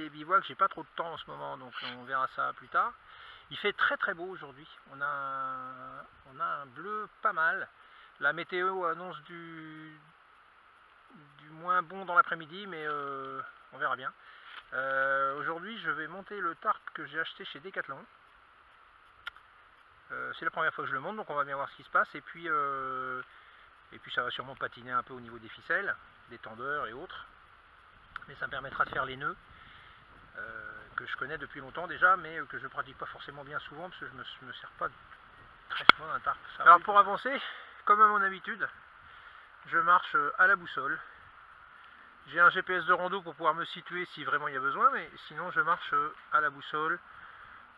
les bivouacs, j'ai pas trop de temps en ce moment, donc on verra ça plus tard. Il fait très très beau aujourd'hui, on a un bleu pas mal. La météo annonce du moins bon dans l'après-midi, mais on verra bien. Aujourd'hui je vais monter le tarp que j'ai acheté chez Decathlon. C'est la première fois que je le monte, donc on va bien voir ce qui se passe. Et puis ça va sûrement patiner un peu au niveau des ficelles, des tendeurs et autres. Mais ça me permettra de faire les nœuds que je connais depuis longtemps déjà, mais que je ne pratique pas forcément bien souvent parce que je ne me sers pas très souvent d'un tarp. Alors pour avancer, comme à mon habitude, je marche à la boussole. J'ai un GPS de rando pour pouvoir me situer si vraiment il y a besoin, mais sinon je marche à la boussole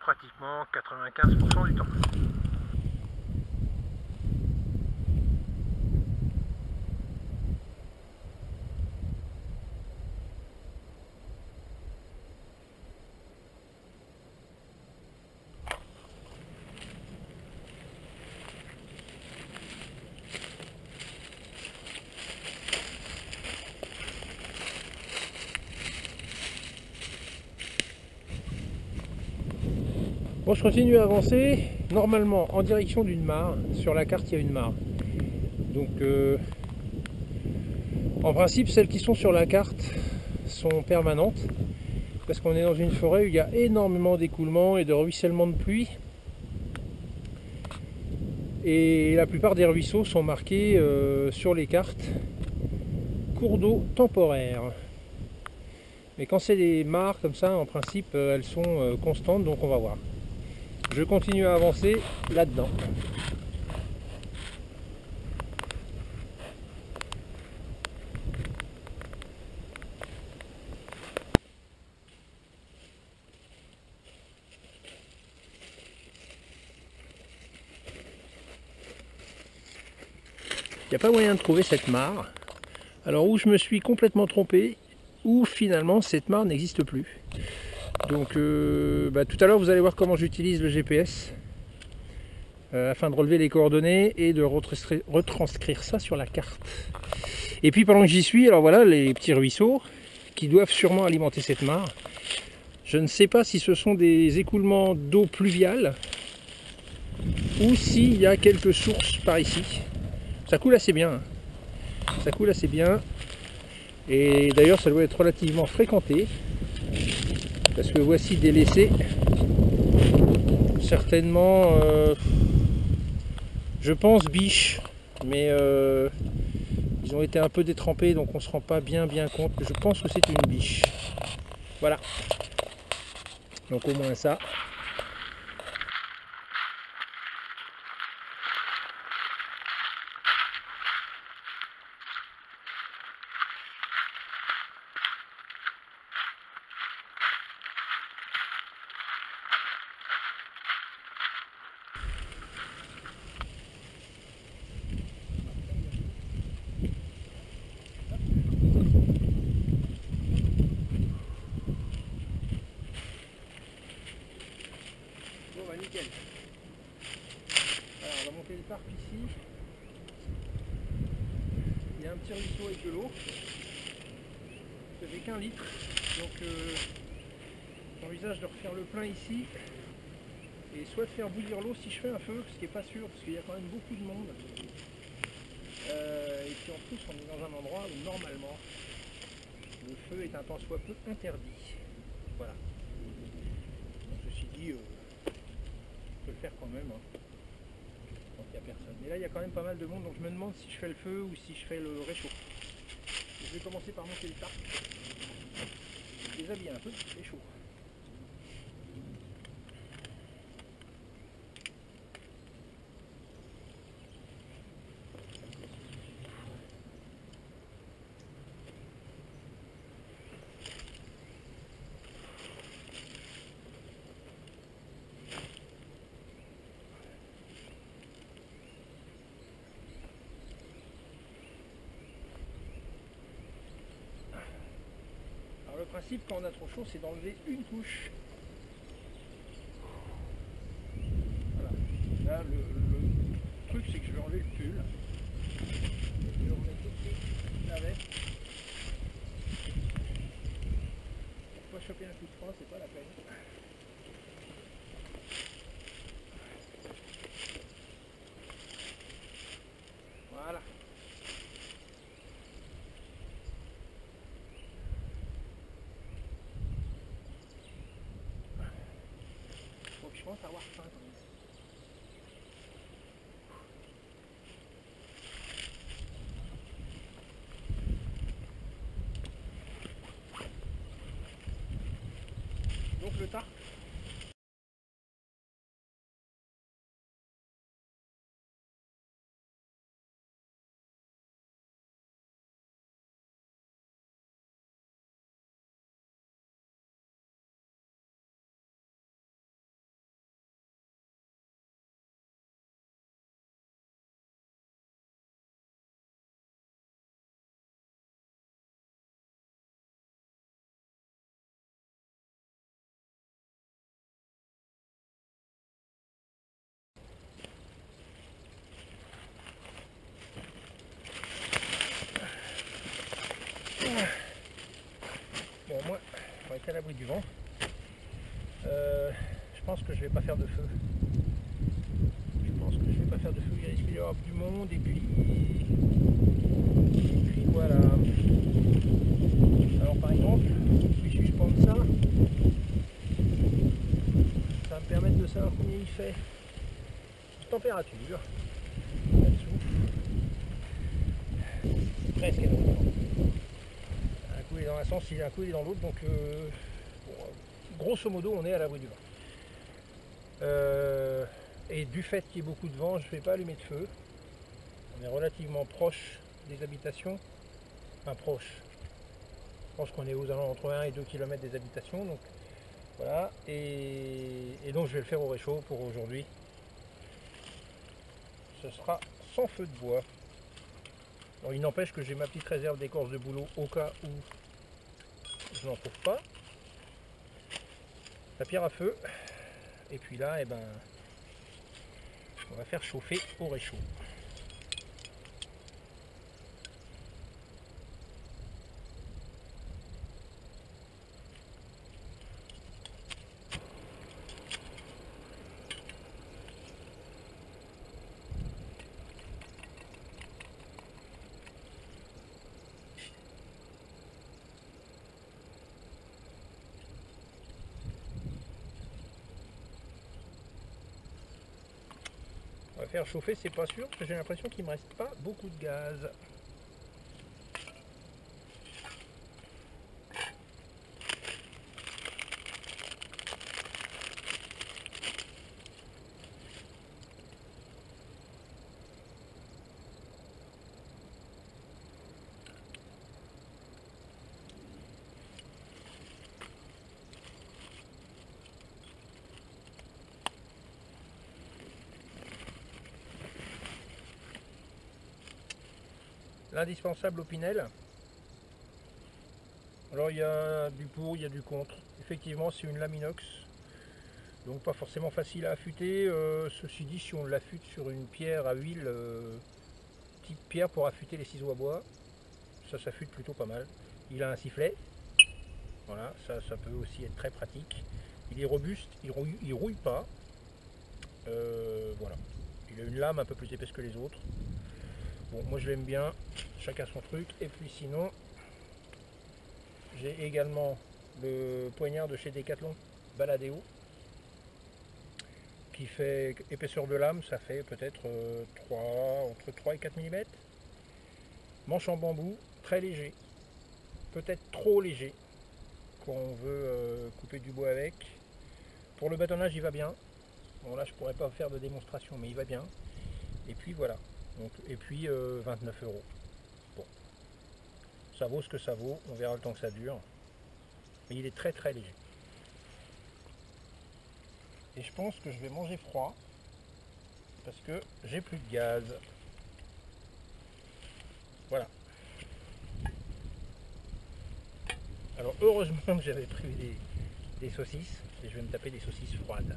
pratiquement 95% du temps. Bon, je continue à avancer, normalement en direction d'une mare. Sur la carte, il y a une mare. Donc, en principe, celles qui sont sur la carte sont permanentes. Parce qu'on est dans une forêt où il y a énormément d'écoulements et de ruissellement de pluie. Et la plupart des ruisseaux sont marqués sur les cartes cours d'eau temporaires. Mais quand c'est des mares comme ça, en principe, elles sont constantes, donc on va voir. Je continue à avancer là-dedans. Il n'y a pas moyen de trouver cette mare. Alors où je me suis complètement trompé, ou finalement cette mare n'existe plus. Donc tout à l'heure vous allez voir comment j'utilise le GPS afin de relever les coordonnées et de retranscrire ça sur la carte. Et puis pendant que j'y suis, alors voilà les petits ruisseaux qui doivent sûrement alimenter cette mare. Je ne sais pas si ce sont des écoulements d'eau pluviale ou s'il y a quelques sources par ici. Ça coule assez bien. Ça coule assez bien. Et d'ailleurs ça doit être relativement fréquenté. Parce que voici des laissés. Certainement, je pense biches. Mais ils ont été un peu détrempés, donc on ne se rend pas bien compte. Je pense que c'est une biche. Voilà. Donc au moins ça. Nickel. Alors on va monter le tarp ici. Il y a un petit ruisseau avec de l'eau. Ça fait qu'1 litre. Donc j'envisage de refaire le plein ici. Et soit de faire bouillir l'eau si je fais un feu, ce qui n'est pas sûr parce qu'il y a quand même beaucoup de monde. Et puis en plus on est dans un endroit où normalement le feu est un tant soit peu interdit. Voilà. Donc ceci dit, le faire quand même hein, quand il n'y a personne. Mais là il y a quand même pas mal de monde, donc je me demande si je fais le feu ou si je fais le réchaud. Je vais commencer par monter le tarp. Je déshabille un peu, c'est chaud. Le principe quand on a trop chaud, c'est d'enlever une couche. Voilà. Là le truc c'est que je vais enlever le pull. Je vais remettre la veste pour pas choper un coup commence à avoir faim quand même. Donc le tarp. Bon, moi, pour être à l'abri du vent, je pense que je vais pas faire de feu. Je pense que je vais pas faire de feu, il risque d'y avoir du monde, et puis voilà. Alors par exemple, je vais suspendre ça. Ça va me permettre de savoir combien il fait de température. Là-dessous. Presque. Un coup il est dans un sens, un coup il est dans l'autre, donc bon, grosso modo on est à l'abri du vent. Et du fait qu'il y ait beaucoup de vent, je ne vais pas allumer de feu. On est relativement proche des habitations. Enfin proche. Je pense qu'on est aux alentours entre 1 et 2 km des habitations. Donc voilà. Et donc je vais le faire au réchaud pour aujourd'hui. Ce sera sans feu de bois. Alors il n'empêche que j'ai ma petite réserve d'écorce de bouleau au cas où je n'en trouve pas. La pierre à feu. Et puis là, eh ben, on va faire chauffer au réchaud. On va faire chauffer, c'est pas sûr, parce que j'ai l'impression qu'il me reste pas beaucoup de gaz. L'indispensable au Pinel. Alors il y a du pour, il y a du contre. Effectivement c'est une lame inox, donc pas forcément facile à affûter. Ceci dit, si on l'affûte sur une pierre à huile, type pierre pour affûter les ciseaux à bois, ça s'affûte plutôt pas mal. Il a un sifflet, voilà, ça peut aussi être très pratique. Il est robuste, il rouille pas. Voilà. Il a une lame un peu plus épaisse que les autres. Bon, moi je l'aime bien, chacun son truc. Et puis sinon, j'ai également le poignard de chez Decathlon, Baladeo, qui fait épaisseur de lame, ça fait peut-être entre 3 et 4 mm. Manche en bambou, très léger, peut-être trop léger, quand on veut couper du bois avec. Pour le bâtonnage, il va bien. Bon là, je pourrais pas faire de démonstration, mais il va bien. Et puis voilà. Donc, et puis 29 €. Bon, ça vaut ce que ça vaut, on verra le temps que ça dure. Mais il est très très léger. Et je pense que je vais manger froid parce que j'ai plus de gaz. Voilà. Alors heureusement que j'avais pris des saucisses et je vais me taper des saucisses froides.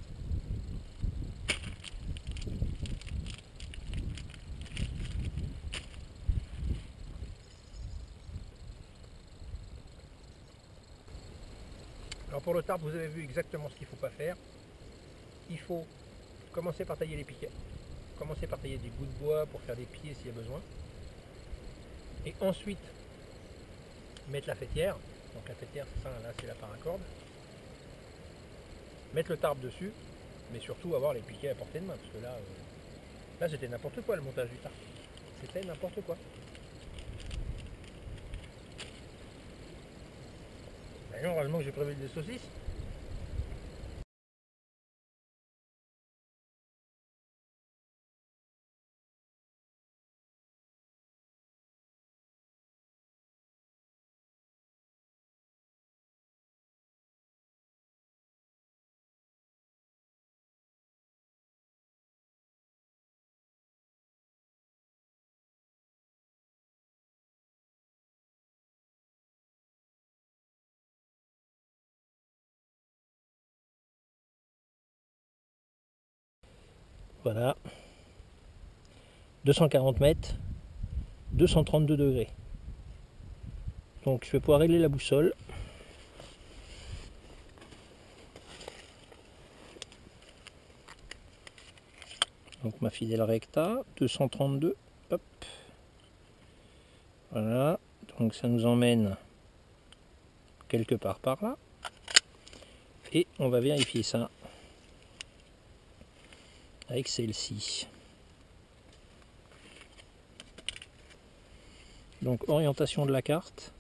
Alors pour le tarp, vous avez vu exactement ce qu'il ne faut pas faire. Il faut commencer par tailler les piquets. Commencer par tailler des bouts de bois pour faire des pieds s'il y a besoin. Et ensuite, mettre la faîtière. Donc la faîtière, c'est ça, là c'est la paracorde. Mettre le tarp dessus. Mais surtout avoir les piquets à portée de main, parce que là, là c'était n'importe quoi le montage du tard. C'était n'importe quoi. D'ailleurs, heureusement que j'ai prévu des saucisses. Voilà. 240 mètres, 232 degrés. Donc je vais pouvoir régler la boussole. Donc ma fidèle recta, 232, hop. Voilà, donc ça nous emmène quelque part par là. Et on va vérifier ça avec celle-ci. Donc orientation de la carte.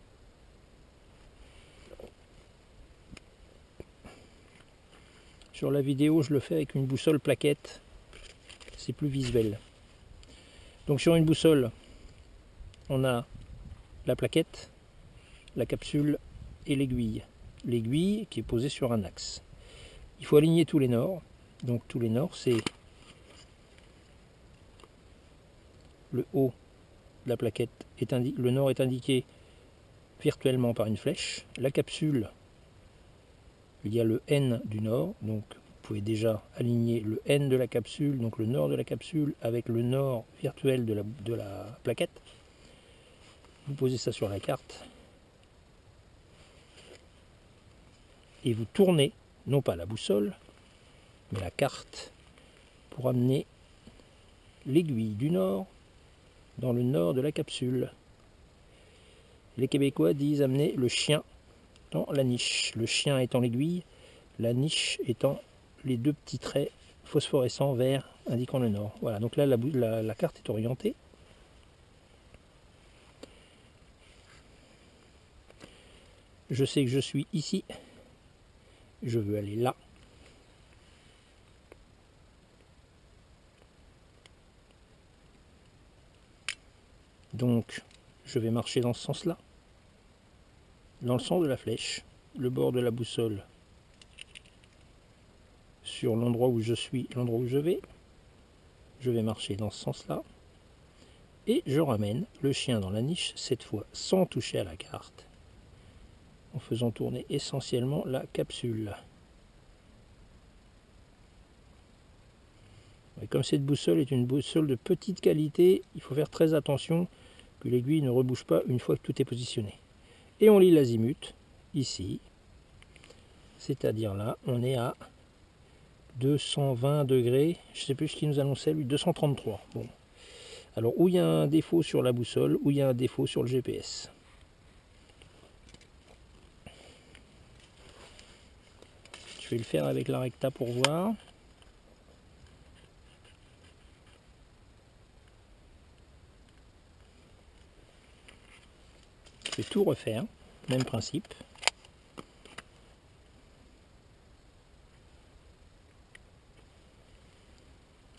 Sur la vidéo, je le fais avec une boussole plaquette. C'est plus visuel. Donc sur une boussole, on a la plaquette, la capsule et l'aiguille. L'aiguille qui est posée sur un axe. Il faut aligner tous les nord. Donc tous les nord, c'est le haut de la plaquette. Le nord est indiqué virtuellement par une flèche. La capsule, il y a le N du nord. Donc vous pouvez déjà aligner le N de la capsule, donc le nord de la capsule, avec le nord virtuel de la plaquette. Vous posez ça sur la carte. Et vous tournez, non pas la boussole, mais la carte, pour amener l'aiguille du nord dans le nord de la capsule. Les Québécois disent amener le chien dans la niche. Le chien étant l'aiguille, la niche étant les deux petits traits phosphorescents verts indiquant le nord. Voilà, donc là la carte est orientée. Je sais que je suis ici. Je veux aller là. Donc, je vais marcher dans ce sens-là. Dans le sens de la flèche. Le bord de la boussole sur l'endroit où je suis, l'endroit où je vais. Je vais marcher dans ce sens-là. Et je ramène le chien dans la niche, cette fois sans toucher à la carte. En faisant tourner essentiellement la capsule. Et comme cette boussole est une boussole de petite qualité, il faut faire très attention que l'aiguille ne rebouge pas une fois que tout est positionné. Et on lit l'azimut, ici, c'est-à-dire là, on est à 220 degrés, je ne sais plus ce qu'il nous annonçait, lui, 233. Bon. Alors, où il y a un défaut sur la boussole, où il y a un défaut sur le GPS. Je vais le faire avec la recta pour voir. Je vais tout refaire, même principe.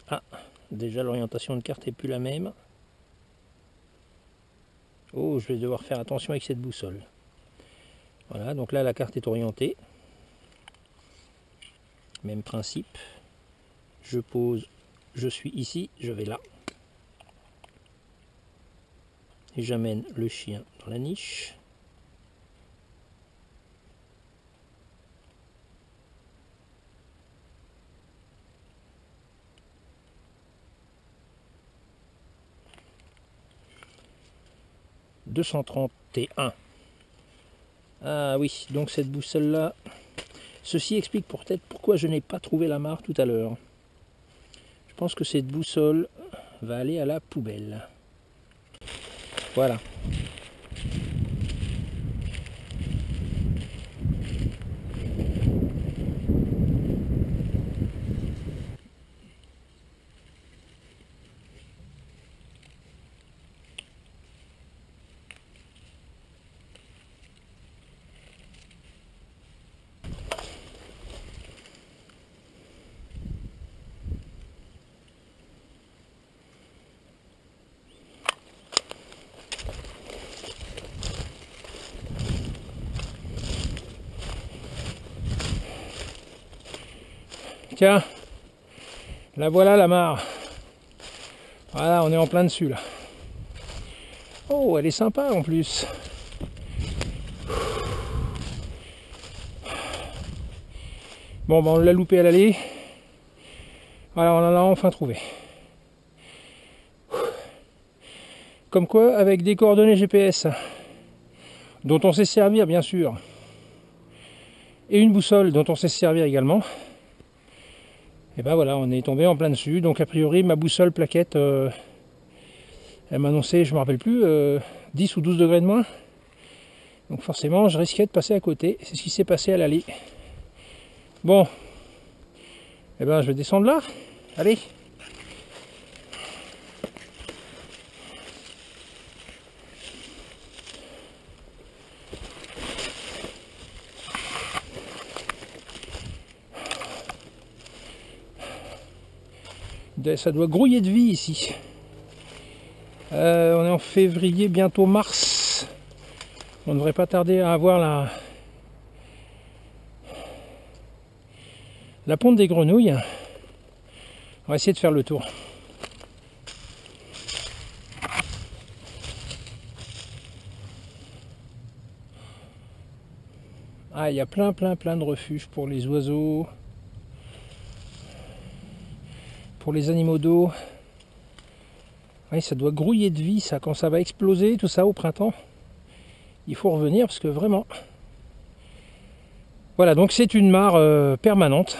Ah, déjà l'orientation de carte n'est plus la même. Oh, je vais devoir faire attention avec cette boussole. Voilà, donc là la carte est orientée. Même principe. Je pose, je suis ici, je vais là. Et j'amène le chien dans la niche. « 231. » Ah oui, donc cette boussole-là, ceci explique peut-être pourquoi je n'ai pas trouvé la mare tout à l'heure. Je pense que cette boussole va aller à la poubelle. Voilà. Tiens, la voilà la mare. Voilà, on est en plein dessus là. Oh, elle est sympa en plus. Bon, ben on l'a loupé à l'aller. Voilà, on en a enfin trouvé. Comme quoi, avec des coordonnées GPS, dont on sait se servir bien sûr, et une boussole dont on sait se servir également, et ben voilà, on est tombé en plein dessus. Donc a priori, ma boussole plaquette, elle m'a annoncé, je me rappelle plus, 10 ou 12 degrés de moins. Donc forcément, je risquais de passer à côté. C'est ce qui s'est passé à l'aller. Bon, et ben je vais descendre là. Allez. Ça doit grouiller de vie ici. On est en février, bientôt mars. On ne devrait pas tarder à avoir la ponte des grenouilles. On va essayer de faire le tour. Ah, il y a plein de refuges pour les oiseaux, pour les animaux d'eau. Oui, ça doit grouiller de vie, ça, quand ça va exploser, tout ça, au printemps. Il faut revenir, parce que vraiment... Voilà, donc c'est une mare permanente.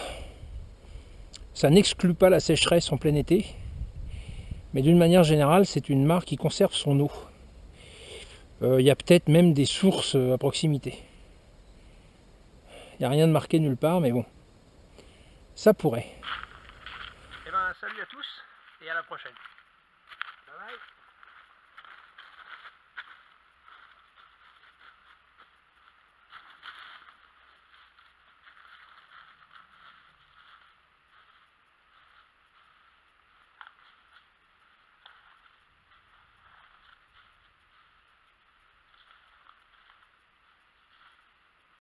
Ça n'exclut pas la sécheresse en plein été. Mais d'une manière générale, c'est une mare qui conserve son eau. Il y a peut-être même des sources à proximité. Il n'y a rien de marqué nulle part, mais bon, ça pourrait. Eh ben, salut à tous et à la prochaine.